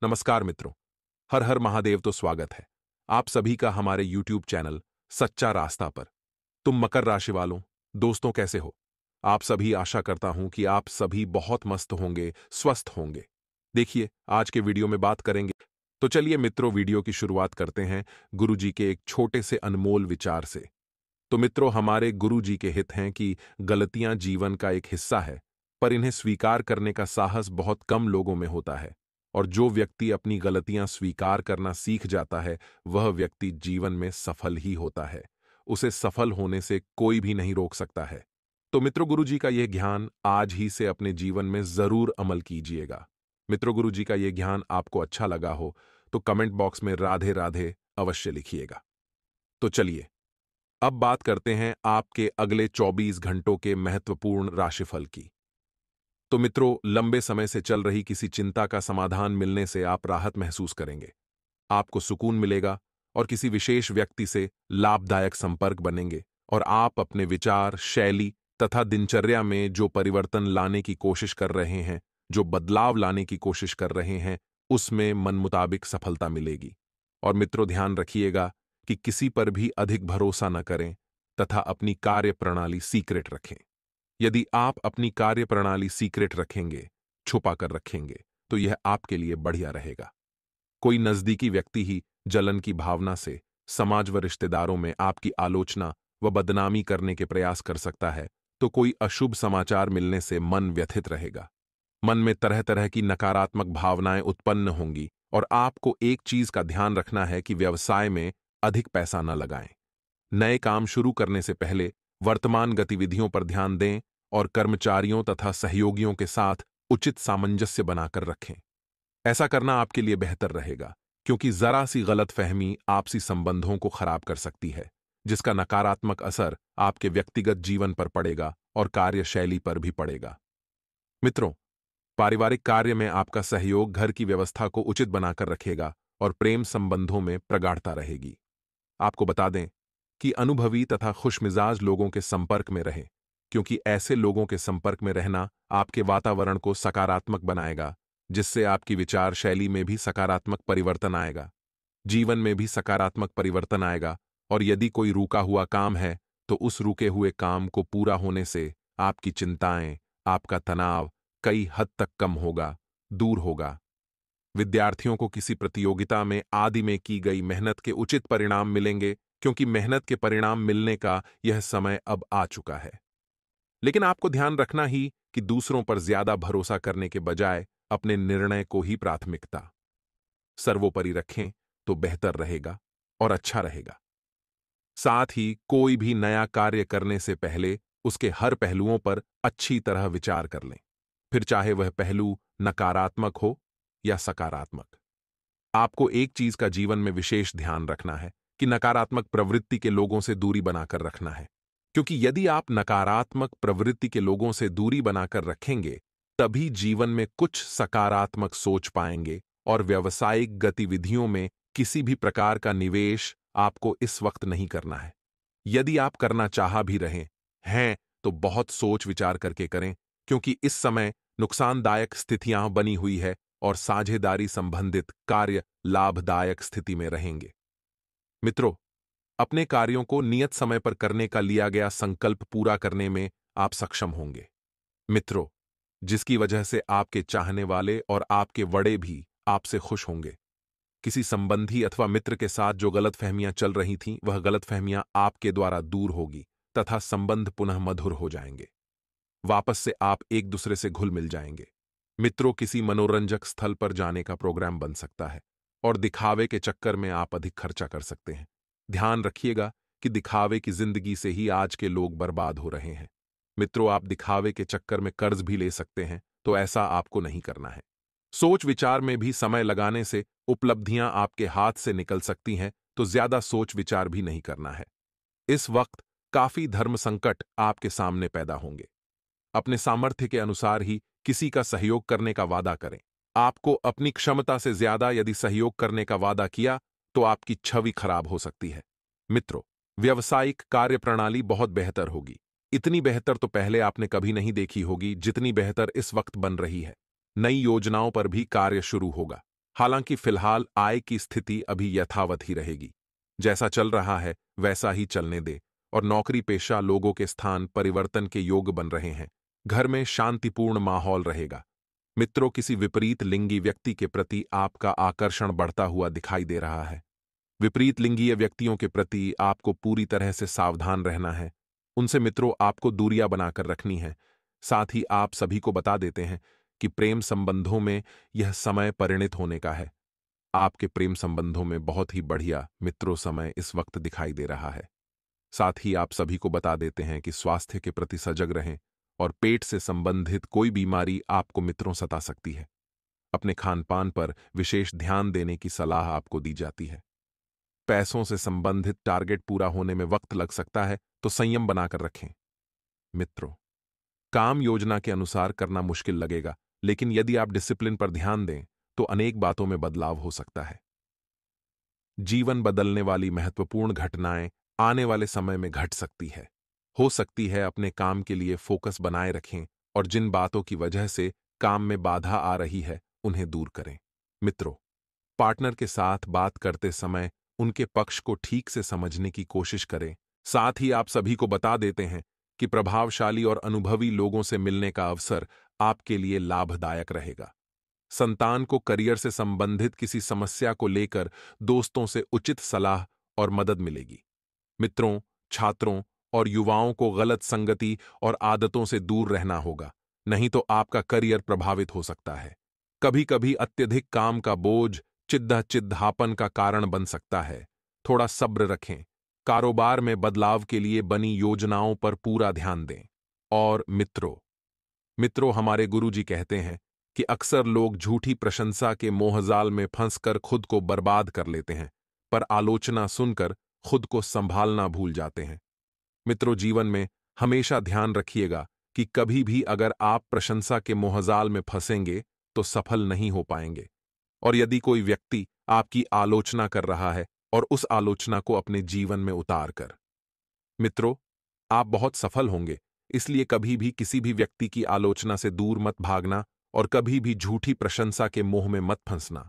नमस्कार मित्रों। हर हर महादेव तो स्वागत है आप सभी का हमारे YouTube चैनल सच्चा रास्ता पर। तुम मकर राशि वालों दोस्तों कैसे हो? आप सभी आशा करता हूं कि आप सभी बहुत मस्त होंगे, स्वस्थ होंगे। देखिए, आज के वीडियो में बात करेंगे। तो चलिए मित्रों, वीडियो की शुरुआत करते हैं गुरु जी के एक छोटे से अनमोल विचार से। तो मित्रों, हमारे गुरु जी के हित हैं कि गलतियां जीवन का एक हिस्सा है, पर इन्हें स्वीकार करने का साहस बहुत कम लोगों में होता है। और जो व्यक्ति अपनी गलतियां स्वीकार करना सीख जाता है, वह व्यक्ति जीवन में सफल ही होता है। उसे सफल होने से कोई भी नहीं रोक सकता है। तो मित्रों, गुरु जी का यह ज्ञान आज ही से अपने जीवन में जरूर अमल कीजिएगा। मित्रों, गुरु जी का यह ज्ञान आपको अच्छा लगा हो तो कमेंट बॉक्स में राधे राधे अवश्य लिखिएगा। तो चलिए अब बात करते हैं आपके अगले 24 घंटों के महत्वपूर्ण राशिफल की। तो मित्रों, लंबे समय से चल रही किसी चिंता का समाधान मिलने से आप राहत महसूस करेंगे। आपको सुकून मिलेगा और किसी विशेष व्यक्ति से लाभदायक संपर्क बनेंगे और आप अपने विचार, शैली तथा दिनचर्या में जो परिवर्तन लाने की कोशिश कर रहे हैं, जो बदलाव लाने की कोशिश कर रहे हैं, उसमें मन मुताबिक सफलता मिलेगी। और मित्रों, ध्यान रखिएगा कि किसी पर भी अधिक भरोसा न करें तथा अपनी कार्य प्रणाली सीक्रेट रखें। यदि आप अपनी कार्य प्रणाली सीक्रेट रखेंगे, छुपा कर रखेंगे, तो यह आपके लिए बढ़िया रहेगा। कोई नजदीकी व्यक्ति ही जलन की भावना से समाज व रिश्तेदारों में आपकी आलोचना व बदनामी करने के प्रयास कर सकता है, तो कोई अशुभ समाचार मिलने से मन व्यथित रहेगा। मन में तरह तरह की नकारात्मक भावनाएं उत्पन्न होंगी और आपको एक चीज का ध्यान रखना है कि व्यवसाय में अधिक पैसा न लगाएं। नए काम शुरू करने से पहले वर्तमान गतिविधियों पर ध्यान दें और कर्मचारियों तथा सहयोगियों के साथ उचित सामंजस्य बनाकर रखें। ऐसा करना आपके लिए बेहतर रहेगा, क्योंकि जरा सी गलतफहमी आपसी संबंधों को खराब कर सकती है, जिसका नकारात्मक असर आपके व्यक्तिगत जीवन पर पड़ेगा और कार्यशैली पर भी पड़ेगा। मित्रों, पारिवारिक कार्य में आपका सहयोग घर की व्यवस्था को उचित बनाकर रखेगा और प्रेम संबंधों में प्रगाढ़ता रहेगी। आपको बता दें कि अनुभवी तथा खुशमिजाज लोगों के संपर्क में रहें, क्योंकि ऐसे लोगों के संपर्क में रहना आपके वातावरण को सकारात्मक बनाएगा, जिससे आपकी विचार शैली में भी सकारात्मक परिवर्तन आएगा, जीवन में भी सकारात्मक परिवर्तन आएगा। और यदि कोई रुका हुआ काम है, तो उस रुके हुए काम को पूरा होने से आपकी चिंताएं, आपका तनाव कई हद तक कम होगा, दूर होगा। विद्यार्थियों को किसी प्रतियोगिता में आदि में की गई मेहनत के उचित परिणाम मिलेंगे, क्योंकि मेहनत के परिणाम मिलने का यह समय अब आ चुका है। लेकिन आपको ध्यान रखना ही कि दूसरों पर ज्यादा भरोसा करने के बजाय अपने निर्णय को ही प्राथमिकता सर्वोपरि रखें, तो बेहतर रहेगा और अच्छा रहेगा। साथ ही कोई भी नया कार्य करने से पहले उसके हर पहलुओं पर अच्छी तरह विचार कर लें, फिर चाहे वह पहलू नकारात्मक हो या सकारात्मक। आपको एक चीज का जीवन में विशेष ध्यान रखना है कि नकारात्मक प्रवृत्ति के लोगों से दूरी बनाकर रखना है, क्योंकि यदि आप नकारात्मक प्रवृत्ति के लोगों से दूरी बनाकर रखेंगे, तभी जीवन में कुछ सकारात्मक सोच पाएंगे और व्यावसायिक गतिविधियों में किसी भी प्रकार का निवेश आपको इस वक्त नहीं करना है। यदि आप करना चाह भी रहे हैं, तो बहुत सोच विचार करके करें, क्योंकि इस समय नुकसानदायक स्थितियां बनी हुई है और साझेदारी संबंधित कार्य लाभदायक स्थिति में रहेंगे। मित्रों, अपने कार्यों को नियत समय पर करने का लिया गया संकल्प पूरा करने में आप सक्षम होंगे। मित्रों, जिसकी वजह से आपके चाहने वाले और आपके बड़े भी आपसे खुश होंगे। किसी संबंधी अथवा मित्र के साथ जो गलतफहमियां चल रही थीं, वह गलतफहमियां आपके द्वारा दूर होगी तथा संबंध पुनः मधुर हो जाएंगे। वापस से आप एक दूसरे से घुल मिल जाएंगे। मित्रों, किसी मनोरंजक स्थल पर जाने का प्रोग्राम बन सकता है और दिखावे के चक्कर में आप अधिक खर्चा कर सकते हैं। ध्यान रखिएगा कि दिखावे की जिंदगी से ही आज के लोग बर्बाद हो रहे हैं। मित्रों, आप दिखावे के चक्कर में कर्ज भी ले सकते हैं, तो ऐसा आपको नहीं करना है। सोच विचार में भी समय लगाने से उपलब्धियां आपके हाथ से निकल सकती हैं, तो ज्यादा सोच विचार भी नहीं करना है। इस वक्त काफी धर्म संकट आपके सामने पैदा होंगे। अपने सामर्थ्य के अनुसार ही किसी का सहयोग करने का वादा करें। आपको अपनी क्षमता से ज्यादा यदि सहयोग करने का वादा किया, तो आपकी छवि खराब हो सकती है। मित्रों, व्यावसायिक कार्य प्रणाली बहुत बेहतर होगी। इतनी बेहतर तो पहले आपने कभी नहीं देखी होगी जितनी बेहतर इस वक्त बन रही है। नई योजनाओं पर भी कार्य शुरू होगा। हालांकि फिलहाल आय की स्थिति अभी यथावत ही रहेगी। जैसा चल रहा है वैसा ही चलने दे। और नौकरी पेशा लोगों के स्थान परिवर्तन के योग बन रहे हैं। घर में शांतिपूर्ण माहौल रहेगा। मित्रों, किसी विपरीत लिंगी व्यक्ति के प्रति आपका आकर्षण बढ़ता हुआ दिखाई दे रहा है। विपरीत लिंगीय व्यक्तियों के प्रति आपको पूरी तरह से सावधान रहना है। उनसे मित्रों आपको दूरियां बनाकर रखनी है। साथ ही आप सभी को बता देते हैं कि प्रेम संबंधों में यह समय परिणित होने का है। आपके प्रेम संबंधों में बहुत ही बढ़िया मित्रों समय इस वक्त दिखाई दे रहा है। साथ ही आप सभी को बता देते हैं कि स्वास्थ्य के प्रति सजग रहें और पेट से संबंधित कोई बीमारी आपको मित्रों सता सकती है। अपने खान पान पर विशेष ध्यान देने की सलाह आपको दी जाती है। पैसों से संबंधित टारगेट पूरा होने में वक्त लग सकता है, तो संयम बनाकर रखें। मित्रों, काम योजना के अनुसार करना मुश्किल लगेगा, लेकिन यदि आप डिसिप्लिन पर ध्यान दें तो अनेक बातों में बदलाव हो सकता है। जीवन बदलने वाली महत्वपूर्ण घटनाएं आने वाले समय में घट सकती है। हो सकती है अपने काम के लिए फोकस बनाए रखें और जिन बातों की वजह से काम में बाधा आ रही है उन्हें दूर करें। मित्रों, पार्टनर के साथ बात करते समय उनके पक्ष को ठीक से समझने की कोशिश करें। साथ ही आप सभी को बता देते हैं कि प्रभावशाली और अनुभवी लोगों से मिलने का अवसर आपके लिए लाभदायक रहेगा। संतान को करियर से संबंधित किसी समस्या को लेकर दोस्तों से उचित सलाह और मदद मिलेगी। मित्रों, छात्रों और युवाओं को गलत संगति और आदतों से दूर रहना होगा, नहीं तो आपका करियर प्रभावित हो सकता है। कभी कभी अत्यधिक काम का बोझ चिढ़ापन का कारण बन सकता है। थोड़ा सब्र रखें। कारोबार में बदलाव के लिए बनी योजनाओं पर पूरा ध्यान दें। और मित्रों, हमारे गुरुजी कहते हैं कि अक्सर लोग झूठी प्रशंसा के मोहजाल में फंसकर खुद को बर्बाद कर लेते हैं, पर आलोचना सुनकर खुद को संभालना भूल जाते हैं। मित्रों, जीवन में हमेशा ध्यान रखिएगा कि कभी भी अगर आप प्रशंसा के मोहजाल में फंसेंगे तो सफल नहीं हो पाएंगे। और यदि कोई व्यक्ति आपकी आलोचना कर रहा है और उस आलोचना को अपने जीवन में उतार कर, मित्रों, आप बहुत सफल होंगे। इसलिए कभी भी किसी भी व्यक्ति की आलोचना से दूर मत भागना और कभी भी झूठी प्रशंसा के मोह में मत फंसना।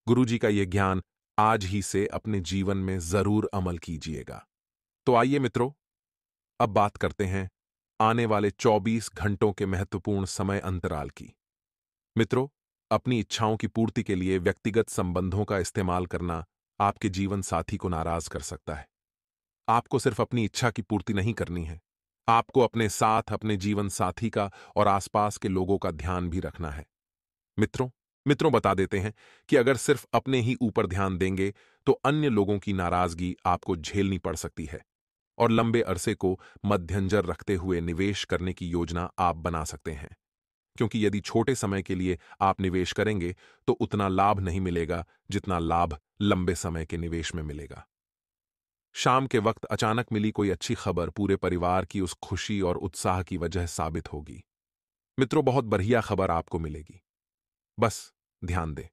गुरुजी का यह ज्ञान आज ही से अपने जीवन में जरूर अमल कीजिएगा। तो आइए मित्रों, अब बात करते हैं आने वाले 24 घंटों के महत्वपूर्ण समय अंतराल की। मित्रों, अपनी इच्छाओं की पूर्ति के लिए व्यक्तिगत संबंधों का इस्तेमाल करना आपके जीवन साथी को नाराज कर सकता है। आपको सिर्फ अपनी इच्छा की पूर्ति नहीं करनी है, आपको अपने साथ अपने जीवन साथी का और आसपास के लोगों का ध्यान भी रखना है। मित्रों बता देते हैं कि अगर सिर्फ अपने ही ऊपर ध्यान देंगे तो अन्य लोगों की नाराजगी आपको झेलनी पड़ सकती है और लंबे अरसे को मद्देनजर रखते हुए निवेश करने की योजना आप बना सकते हैं। क्योंकि यदि छोटे समय के लिए आप निवेश करेंगे तो उतना लाभ नहीं मिलेगा जितना लाभ लंबे समय के निवेश में मिलेगा। शाम के वक्त अचानक मिली कोई अच्छी खबर पूरे परिवार की उस खुशी और उत्साह की वजह साबित होगी। मित्रों, बहुत बढ़िया खबर आपको मिलेगी। बस ध्यान दें,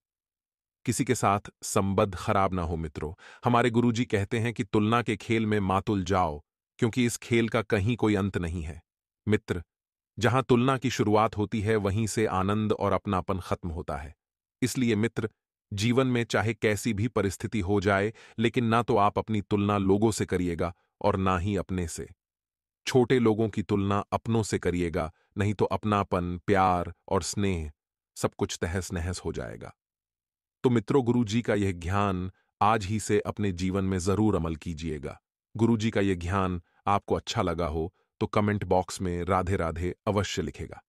किसी के साथ संबंध खराब ना हो। मित्रों, हमारे गुरुजी कहते हैं कि तुलना के खेल में मातुल जाओ, क्योंकि इस खेल का कहीं कोई अंत नहीं है। मित्र, जहां तुलना की शुरुआत होती है वहीं से आनंद और अपनापन खत्म होता है। इसलिए मित्र, जीवन में चाहे कैसी भी परिस्थिति हो जाए, लेकिन ना तो आप अपनी तुलना लोगों से करिएगा और ना ही अपने से। छोटे लोगों की तुलना अपनों से करिएगा, नहीं तो अपनापन, प्यार और स्नेह सब कुछ तहस नहस हो जाएगा। तो मित्रों, गुरुजी का यह ज्ञान आज ही से अपने जीवन में जरूर अमल कीजिएगा। गुरुजी का यह ज्ञान आपको अच्छा लगा हो तो कमेंट बॉक्स में राधे राधे अवश्य लिखेगा।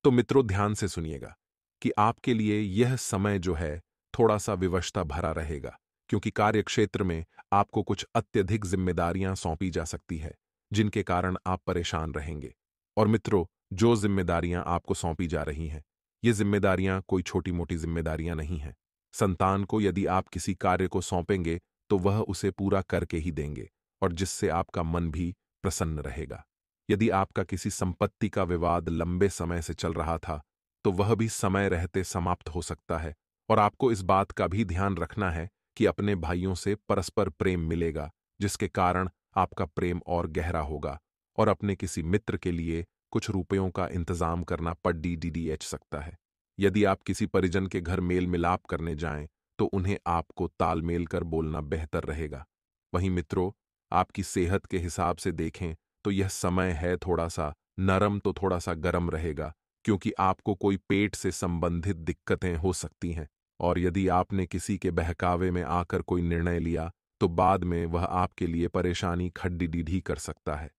तो मित्रों, ध्यान से सुनिएगा कि आपके लिए यह समय जो है थोड़ा सा विवशता भरा रहेगा, क्योंकि कार्यक्षेत्र में आपको कुछ अत्यधिक जिम्मेदारियां सौंपी जा सकती है जिनके कारण आप परेशान रहेंगे। और मित्रों, जो जिम्मेदारियां आपको सौंपी जा रही हैं, ये जिम्मेदारियां कोई छोटी मोटी जिम्मेदारियां नहीं हैं। संतान को यदि आप किसी कार्य को सौंपेंगे तो वह उसे पूरा करके ही देंगे और जिससे आपका मन भी प्रसन्न रहेगा। यदि आपका किसी संपत्ति का विवाद लंबे समय से चल रहा था तो वह भी समय रहते समाप्त हो सकता है। और आपको इस बात का भी ध्यान रखना है कि अपने भाइयों से परस्पर प्रेम मिलेगा, जिसके कारण आपका प्रेम और गहरा होगा। और अपने किसी मित्र के लिए कुछ रुपयों का इंतजाम करना पड़ सकता है। यदि आप किसी परिजन के घर मेल मिलाप करने जाएं, तो उन्हें आपको तालमेल कर बोलना बेहतर रहेगा। वहीं मित्रों, आपकी सेहत के हिसाब से देखें तो यह समय है थोड़ा सा नरम तो थोड़ा सा गर्म रहेगा, क्योंकि आपको कोई पेट से संबंधित दिक्कतें हो सकती हैं। और यदि आपने किसी के बहकावे में आकर कोई निर्णय लिया, तो बाद में वह आपके लिए परेशानी खड्डी डीढ़ी कर सकता है।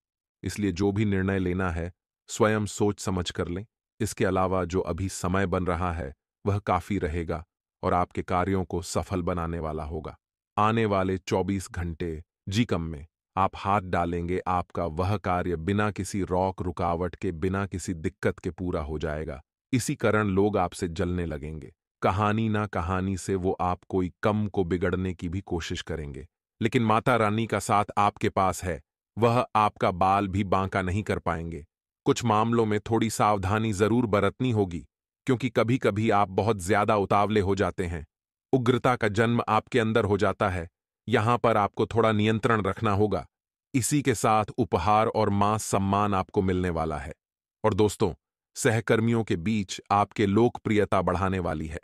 इसलिए जो भी निर्णय लेना है, स्वयं सोच समझ कर लें। इसके अलावा जो अभी समय बन रहा है, वह काफी रहेगा और आपके कार्यों को सफल बनाने वाला होगा। आने वाले 24 घंटे जीकम में आप हाथ डालेंगे, आपका वह कार्य बिना किसी रोक रुकावट के, बिना किसी दिक्कत के पूरा हो जाएगा। इसी कारण लोग आपसे जलने लगेंगे। कहानी ना कहानी से वो आप कोई कम को बिगड़ने की भी कोशिश करेंगे, लेकिन माता रानी का साथ आपके पास है, वह आपका बाल भी बांका नहीं कर पाएंगे। कुछ मामलों में थोड़ी सावधानी जरूर बरतनी होगी, क्योंकि कभी कभी आप बहुत ज्यादा उतावले हो जाते हैं। उग्रता का जन्म आपके अंदर हो जाता है। यहां पर आपको थोड़ा नियंत्रण रखना होगा। इसी के साथ उपहार और मान सम्मान आपको मिलने वाला है। और दोस्तों, सहकर्मियों के बीच आपके लोकप्रियता बढ़ाने वाली है।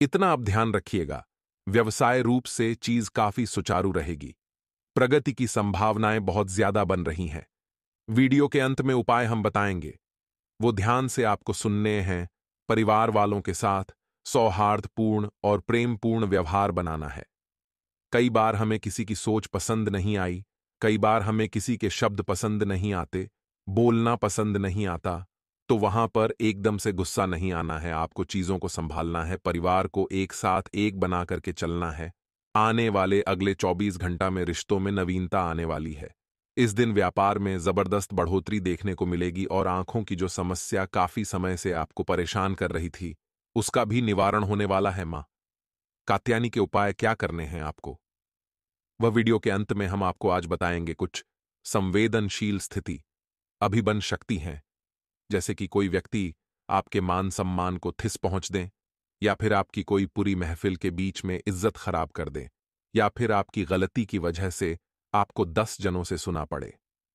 इतना आप ध्यान रखिएगा, व्यवसाय रूप से चीज काफी सुचारू रहेगी। प्रगति की संभावनाएं बहुत ज्यादा बन रही हैं। वीडियो के अंत में उपाय हम बताएंगे, वो ध्यान से आपको सुनने हैं। परिवार वालों के साथ सौहार्दपूर्ण और प्रेमपूर्ण व्यवहार बनाना है। कई बार हमें किसी की सोच पसंद नहीं आई, कई बार हमें किसी के शब्द पसंद नहीं आते, बोलना पसंद नहीं आता, तो वहां पर एकदम से गुस्सा नहीं आना है। आपको चीजों को संभालना है, परिवार को एक साथ एक बना करके चलना है। आने वाले अगले 24 घंटा में रिश्तों में नवीनता आने वाली है। इस दिन व्यापार में जबरदस्त बढ़ोतरी देखने को मिलेगी और आंखों की जो समस्या काफी समय से आपको परेशान कर रही थी, उसका भी निवारण होने वाला है। मां कात्यायनी के उपाय क्या करने हैं आपको, वह वीडियो के अंत में हम आपको आज बताएंगे। कुछ संवेदनशील स्थिति अभी बन सकती हैं, जैसे कि कोई व्यक्ति आपके मान सम्मान को ठिस पहुंच दें, या फिर आपकी कोई पूरी महफिल के बीच में इज्जत खराब कर दें, या फिर आपकी गलती की वजह से आपको 10 जनों से सुना पड़े।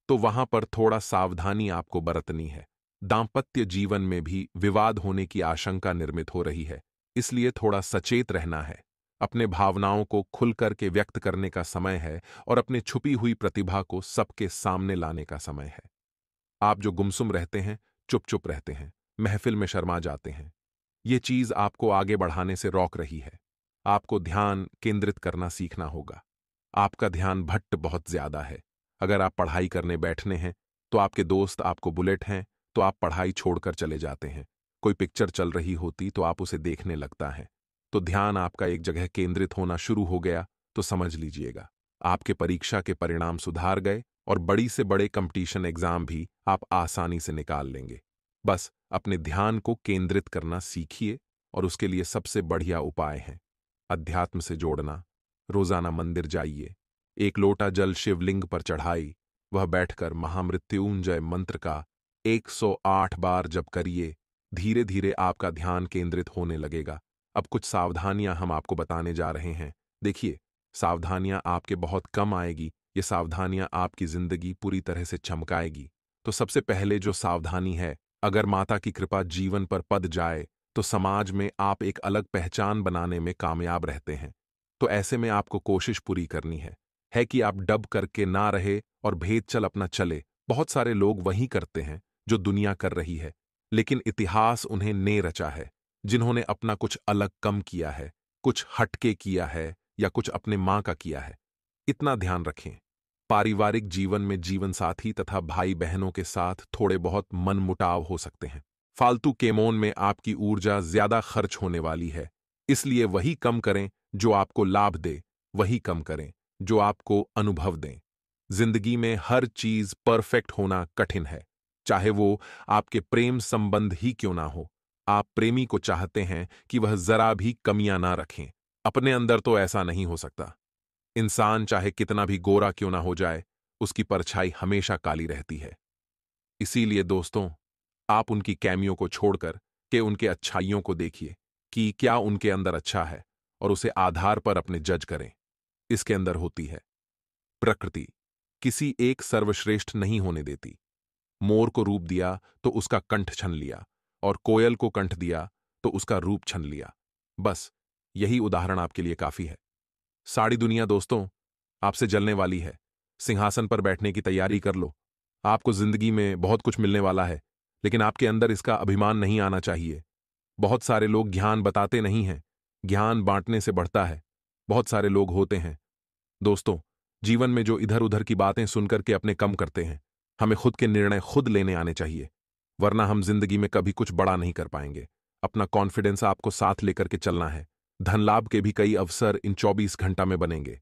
तो वहां पर थोड़ा सावधानी आपको बरतनी है। दांपत्य जीवन में भी विवाद होने की आशंका निर्मित हो रही है, इसलिए थोड़ा सचेत रहना है। अपने भावनाओं को खुल करके व्यक्त करने का समय है और अपने छुपी हुई प्रतिभा को सबके सामने लाने का समय है। आप जो गुमसुम रहते हैं, चुप चुप रहते हैं, महफिल में शर्मा जाते हैं, ये चीज आपको आगे बढ़ाने से रोक रही है। आपको ध्यान केंद्रित करना सीखना होगा। आपका ध्यान भट्ट बहुत ज्यादा है। अगर आप पढ़ाई करने बैठने हैं, तो आपके दोस्त आपको बुलेट हैं, तो आप पढ़ाई छोड़कर चले जाते हैं। कोई पिक्चर चल रही होती तो आप उसे देखने लगता है। तो ध्यान आपका एक जगह केंद्रित होना शुरू हो गया, तो समझ लीजिएगा आपके परीक्षा के परिणाम सुधार गए और बड़ी से बड़े कंपटीशन एग्जाम भी आप आसानी से निकाल लेंगे। बस अपने ध्यान को केंद्रित करना सीखिए, और उसके लिए सबसे बढ़िया उपाय है अध्यात्म से जोड़ना। रोजाना मंदिर जाइए, एक लोटा जल शिवलिंग पर चढ़ाई, वह बैठकर महामृत्युंजय मंत्र का 108 बार जप करिए। धीरे धीरे आपका ध्यान केंद्रित होने लगेगा। अब कुछ सावधानियां हम आपको बताने जा रहे हैं। देखिए, सावधानियां आपके बहुत कम आएगी, ये सावधानियां आपकी जिंदगी पूरी तरह से चमकाएगी। तो सबसे पहले जो सावधानी है, अगर माता की कृपा जीवन पर पद जाए, तो समाज में आप एक अलग पहचान बनाने में कामयाब रहते हैं। तो ऐसे में आपको कोशिश पूरी करनी है कि आप डब करके ना रहे और भेद चल अपना चले। बहुत सारे लोग वही करते हैं जो दुनिया कर रही है, लेकिन इतिहास उन्हें ने रचा है, जिन्होंने अपना कुछ अलग कम किया है, कुछ हटके किया है, या कुछ अपने मां का किया है। इतना ध्यान रखें। पारिवारिक जीवन में जीवन साथी तथा भाई बहनों के साथ थोड़े बहुत मनमुटाव हो सकते हैं। फालतू केमोन में आपकी ऊर्जा ज्यादा खर्च होने वाली है, इसलिए वही कम करें जो आपको लाभ दे, वही कम करें जो आपको अनुभव दें। जिंदगी में हर चीज परफेक्ट होना कठिन है, चाहे वो आपके प्रेम संबंध ही क्यों ना हो। आप प्रेमी को चाहते हैं कि वह जरा भी कमियां ना रखें, अपने अंदर तो ऐसा नहीं हो सकता। इंसान चाहे कितना भी गोरा क्यों ना हो जाए, उसकी परछाई हमेशा काली रहती है। इसीलिए दोस्तों, आप उनकी कैमियों को छोड़कर के उनके अच्छाइयों को देखिए कि क्या उनके अंदर अच्छा है, और उसे आधार पर अपने जज करें। इसके अंदर होती है प्रकृति, किसी एक सर्वश्रेष्ठ नहीं होने देती। मोर को रूप दिया तो उसका कंठ छन लिया, और कोयल को कंठ दिया तो उसका रूप छन लिया। बस यही उदाहरण आपके लिए काफी है। सारी दुनिया दोस्तों आपसे जलने वाली है। सिंहासन पर बैठने की तैयारी कर लो। आपको जिंदगी में बहुत कुछ मिलने वाला है, लेकिन आपके अंदर इसका अभिमान नहीं आना चाहिए। बहुत सारे लोग ज्ञान बताते नहीं हैं, ज्ञान बांटने से बढ़ता है। बहुत सारे लोग होते हैं दोस्तों जीवन में जो इधर उधर की बातें सुनकर के अपने कम करते हैं। हमें खुद के निर्णय खुद लेने आने चाहिए, वरना हम जिंदगी में कभी कुछ बड़ा नहीं कर पाएंगे। अपना कॉन्फिडेंस आपको साथ लेकर के चलना है। धन लाभ के भी कई अवसर इन 24 घंटा में बनेंगे,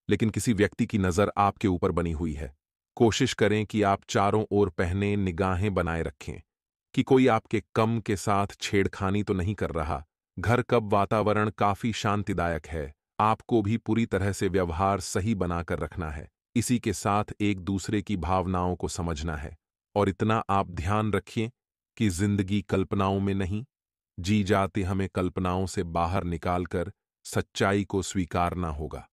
लेकिन किसी व्यक्ति की नजर आपके ऊपर बनी हुई है। कोशिश करें कि आप चारों ओर पहने निगाहें बनाए रखें कि कोई आपके कम के साथ छेड़खानी तो नहीं कर रहा। घर कब वातावरण काफी शांतिदायक है, आपको भी पूरी तरह से व्यवहार सही बनाकर रखना है। इसी के साथ एक दूसरे की भावनाओं को समझना है। और इतना आप ध्यान रखिए कि जिंदगी कल्पनाओं में नहीं जी जाती, हमें कल्पनाओं से बाहर निकालकर सच्चाई को स्वीकारना होगा।